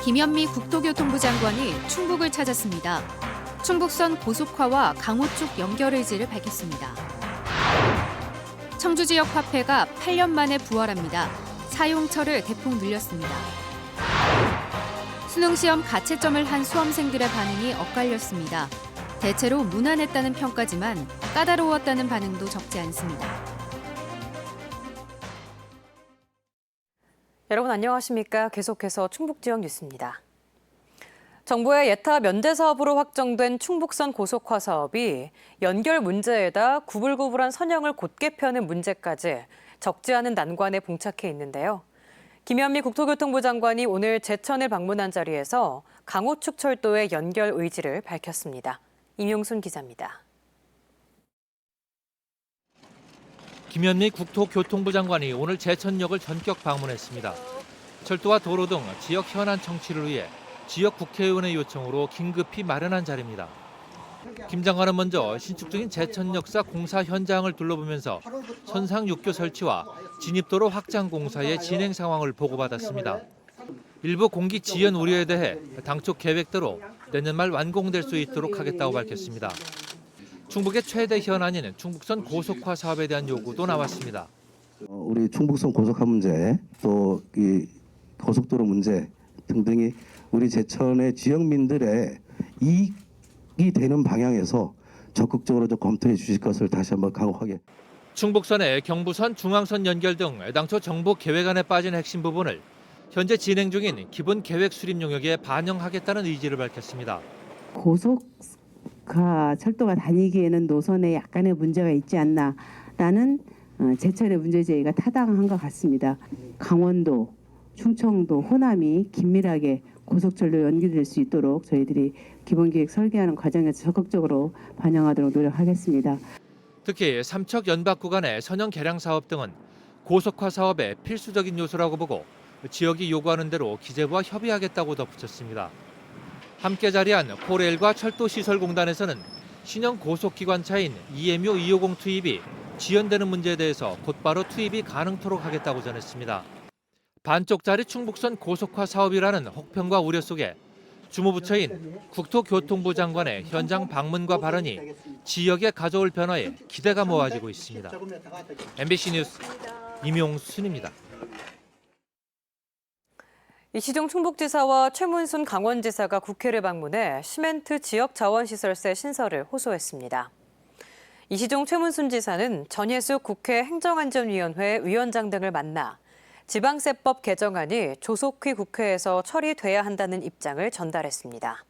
김현미 국토교통부 장관이 충북을 찾았습니다. 충북선 고속화와 강호 쪽 연결 의지를 밝혔습니다. 청주 지역 화폐가 8년 만에 부활합니다. 사용처를 대폭 늘렸습니다. 수능시험 가채점을 한 수험생들의 반응이 엇갈렸습니다. 대체로 무난했다는 평가지만 까다로웠다는 반응도 적지 않습니다. 여러분 안녕하십니까? 계속해서 충북 지역 뉴스입니다. 정부의 예타 면제 사업으로 확정된 충북선 고속화 사업이 연결 문제에다 구불구불한 선형을 곧게 펴는 문제까지 적지 않은 난관에 봉착해 있는데요. 김현미 국토교통부 장관이 오늘 제천을 방문한 자리에서 강호축 철도의 연결 의지를 밝혔습니다. 임용순 기자입니다. 김현미 국토교통부 장관이 오늘 제천역을 전격 방문했습니다. 철도와 도로 등 지역 현안 청취를 위해 지역 국회의원의 요청으로 긴급히 마련한 자리입니다. 김 장관은 먼저 신축 중인 제천역사 공사 현장을 둘러보면서 선상 육교 설치와 진입도로 확장 공사의 진행 상황을 보고받았습니다. 일부 공기 지연 우려에 대해 당초 계획대로 내년 말 완공될 수 있도록 하겠다고 밝혔습니다. 충북의 최대 현안인 충북선 고속화 사업에 대한 요구도 나왔습니다. 우리 충북선 고속화 문제, 또 이 고속도로 문제 등등이 우리 제천의 지역민들의 이익이 되는 방향에서 적극적으로 좀 검토해 주실 것을 다시 한번 강호하게. 충북선의 경부선, 중앙선 연결 등 당초 정부 계획안에 빠진 핵심 부분을 현재 진행 중인 기본 계획 수립 용역에 반영하겠다는 의지를 밝혔습니다. 고속화 철도가 다니기에는 노선에 약간의 문제가 있지 않나라는 제천의 문제 제기가 타당한 것 같습니다. 강원도, 충청도, 호남이 긴밀하게 고속철로 연결될 수 있도록 저희들이 기본계획 설계하는 과정에서 적극적으로 반영하도록 노력하겠습니다. 특히 삼척 연박 구간의 선형 개량 사업 등은 고속화 사업의 필수적인 요소라고 보고 지역이 요구하는 대로 기재부와 협의하겠다고 덧붙였습니다. 함께 자리한 코레일과 철도시설공단에서는 신형 고속기관차인 EMU 250 투입이 지연되는 문제에 대해서 곧바로 투입이 가능토록 하겠다고 전했습니다. 반쪽짜리 충북선 고속화 사업이라는 혹평과 우려 속에 주무부처인 국토교통부 장관의 현장 방문과 발언이 지역에 가져올 변화에 기대가 모아지고 있습니다. MBC 뉴스 임용순입니다. 이시종 충북지사와 최문순 강원지사가 국회를 방문해 시멘트 지역자원시설세 신설을 호소했습니다. 이시종 최문순 지사는 전예숙 국회 행정안전위원회 위원장 등을 만나 지방세법 개정안이 조속히 국회에서 처리돼야 한다는 입장을 전달했습니다.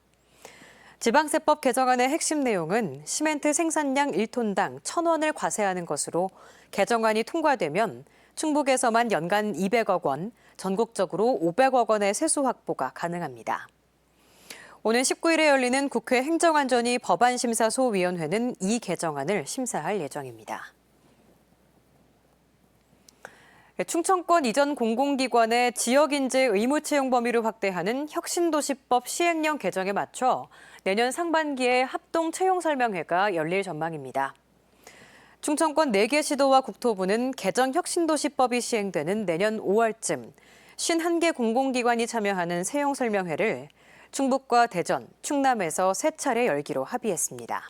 지방세법 개정안의 핵심 내용은 시멘트 생산량 1톤당 1,000원을 과세하는 것으로 개정안이 통과되면 충북에서만 연간 200억 원, 전국적으로 500억 원의 세수 확보가 가능합니다. 오는 19일에 열리는 국회 행정안전위 법안심사소위원회는 이 개정안을 심사할 예정입니다. 충청권 이전 공공기관의 지역인재 의무 채용 범위를 확대하는 혁신도시법 시행령 개정에 맞춰 내년 상반기에 합동 채용 설명회가 열릴 전망입니다. 충청권 4개 시도와 국토부는 개정 혁신도시법이 시행되는 내년 5월쯤 51개 공공기관이 참여하는 채용 설명회를 충북과 대전, 충남에서 3차례 열기로 합의했습니다.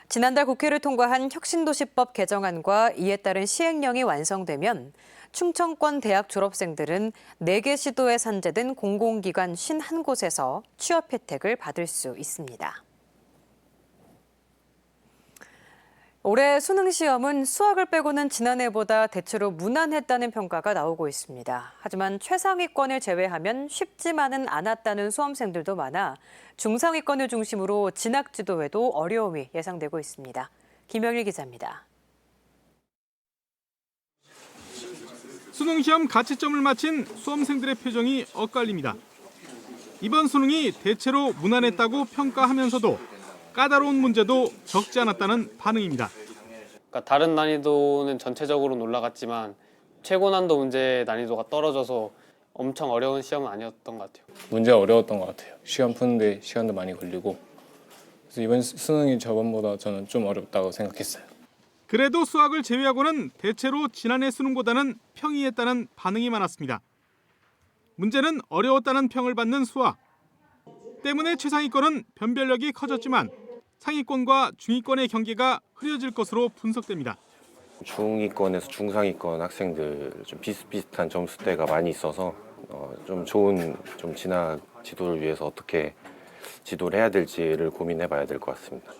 지난달 국회를 통과한 혁신도시법 개정안과 이에 따른 시행령이 완성되면 충청권 대학 졸업생들은 4개 시도에 산재된 공공기관 51곳에서 취업 혜택을 받을 수 있습니다. 올해 수능시험은 수학을 빼고는 지난해보다 대체로 무난했다는 평가가 나오고 있습니다. 하지만 최상위권을 제외하면 쉽지만은 않았다는 수험생들도 많아 중상위권을 중심으로 진학지도에도 어려움이 예상되고 있습니다. 김영일 기자입니다. 수능시험 가채점을 마친 수험생들의 표정이 엇갈립니다. 이번 수능이 대체로 무난했다고 평가하면서도 까다로운 문제도 적지 않았다는 반응입니다. 그러니까 다른 난이도는 전체적으로는 올라갔지만 최고 난도 문제 난이도가 떨어져서 엄청 어려운 시험은 아니었던 것 같아요. 문제가 어려웠던 것 같아요. 시험 푸는데 시간도 많이 걸리고 그래서 이번 수능이 저번보다 저는 좀 어렵다고 생각했어요. 그래도 수학을 제외하고는 대체로 지난해 수능보다는 평이했다는 반응이 많았습니다. 문제는 어려웠다는 평을 받는 수학. 때문에 최상위권은 변별력이 커졌지만 상위권과 중위권의 경계가 흐려질 것으로 분석됩니다. 중위권에서 중상위권 학생들 좀 비슷비슷한 점수대가 많이 있어서 좀 좋은 진학 지도를 위해서 어떻게 지도를 해야 될지를 고민해봐야 될 것 같습니다.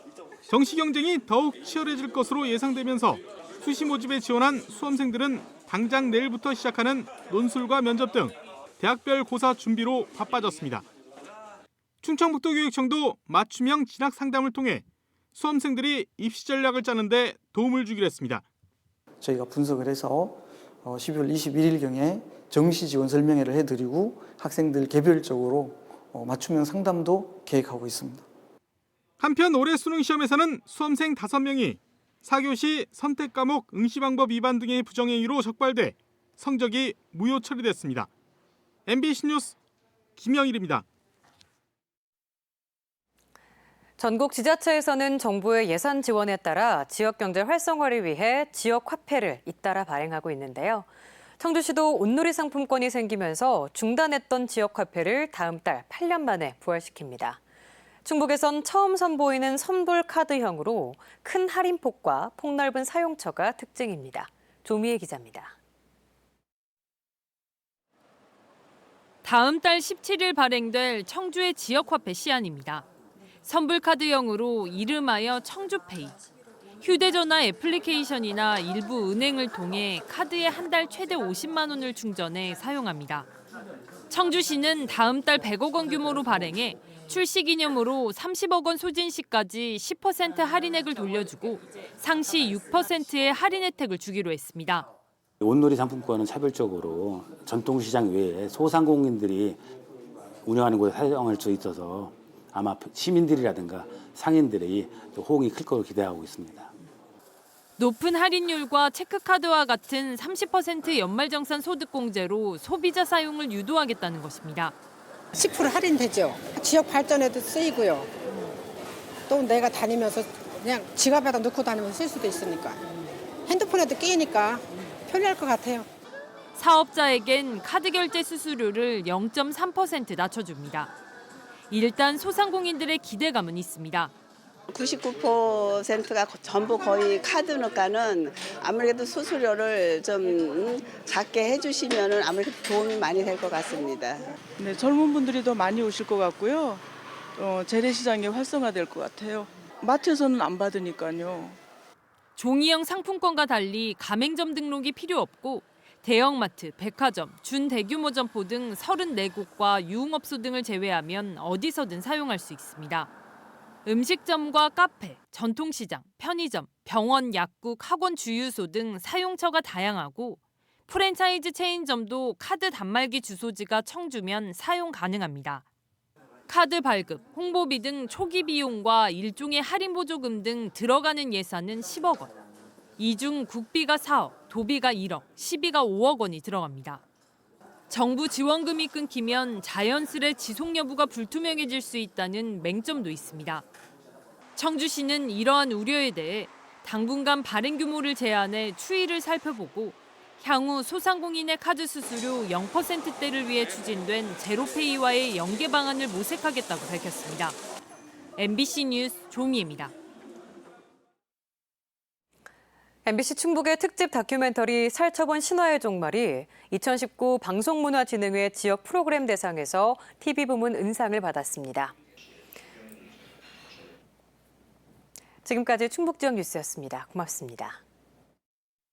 정시 경쟁이 더욱 치열해질 것으로 예상되면서 수시 모집에 지원한 수험생들은 당장 내일부터 시작하는 논술과 면접 등 대학별 고사 준비로 바빠졌습니다. 충청북도교육청도 맞춤형 진학 상담을 통해 수험생들이 입시 전략을 짜는데 도움을 주기로 했습니다. 저희가 분석을 해서 12월 21일경에 정시 지원 설명회를 해드리고 학생들 개별적으로 맞춤형 상담도 계획하고 있습니다. 한편 올해 수능 시험에서는 수험생 5명이 4교시 선택 과목 응시 방법 위반 등의 부정행위로 적발돼 성적이 무효 처리됐습니다. MBC 뉴스 김영일입니다. 전국 지자체에서는 정부의 예산 지원에 따라 지역 경제 활성화를 위해 지역 화폐를 잇따라 발행하고 있는데요. 청주시도 온누리 상품권이 생기면서 중단했던 지역 화폐를 다음 달 8년 만에 부활시킵니다. 충북에선 처음 선보이는 선불 카드형으로 큰 할인폭과 폭넓은 사용처가 특징입니다. 조미애 기자입니다. 다음 달 17일 발행될 청주의 지역화폐 시안입니다. 선불카드형으로 이름하여 청주페이. 휴대전화 애플리케이션이나 일부 은행을 통해 카드에 한 달 최대 50만 원을 충전해 사용합니다. 청주시는 다음 달 100억 원 규모로 발행해 출시 기념으로 30억 원 소진 시까지 10% 할인액을 돌려주고 상시 6%의 할인 혜택을 주기로 했습니다. 온누리 상품권은 차별적으로 전통시장 외에 소상공인들이 운영하는 곳에 사용할 수 있어서 아마 시민들이라든가 상인들이 호응이 클 것으로 기대하고 있습니다. 높은 할인율과 체크카드와 같은 30% 연말정산 소득공제로 소비자 사용을 유도하겠다는 것입니다. 10% 할인되죠. 지역 발전에도 쓰이고요. 또 내가 다니면서 그냥 지갑에다 넣고 다니면서 쓸 수도 있으니까. 핸드폰에도 끼니까 편리할 것 같아요. 사업자에겐 카드 결제 수수료를 0.3% 낮춰줍니다. 일단 소상공인들의 기대감은 있습니다. 99%가 전부 거의 카드니까는 아무래도 수수료를 좀 작게 해주시면 아무래도 도움이 많이 될 것 같습니다. 네, 젊은 분들이 더 많이 오실 것 같고요. 재래시장이 활성화될 것 같아요. 마트에서는 안 받으니까요. 종이형 상품권과 달리 가맹점 등록이 필요 없고 대형마트, 백화점, 준대규모 점포 등 34곳과 유흥업소 등을 제외하면 어디서든 사용할 수 있습니다. 음식점과 카페, 전통시장, 편의점, 병원, 약국, 학원 주유소 등 사용처가 다양하고 프랜차이즈 체인점도 카드 단말기 주소지가 청주면 사용 가능합니다. 카드 발급, 홍보비 등 초기 비용과 일종의 할인 보조금 등 들어가는 예산은 10억 원. 이 중 국비가 4억, 도비가 1억, 시비가 5억 원이 들어갑니다. 정부 지원금이 끊기면 자연스레 지속 여부가 불투명해질 수 있다는 맹점도 있습니다. 청주시는 이러한 우려에 대해 당분간 발행 규모를 제한해 추이를 살펴보고 향후 소상공인의 카드 수수료 0%대를 위해 추진된 제로페이와의 연계 방안을 모색하겠다고 밝혔습니다. MBC 뉴스 조미애입니다. MBC 충북의 특집 다큐멘터리 살처분 신화의 종말이 2019 방송문화진흥회 지역 프로그램 대상에서 TV부문 은상을 받았습니다. 지금까지 충북 지역 뉴스였습니다. 고맙습니다.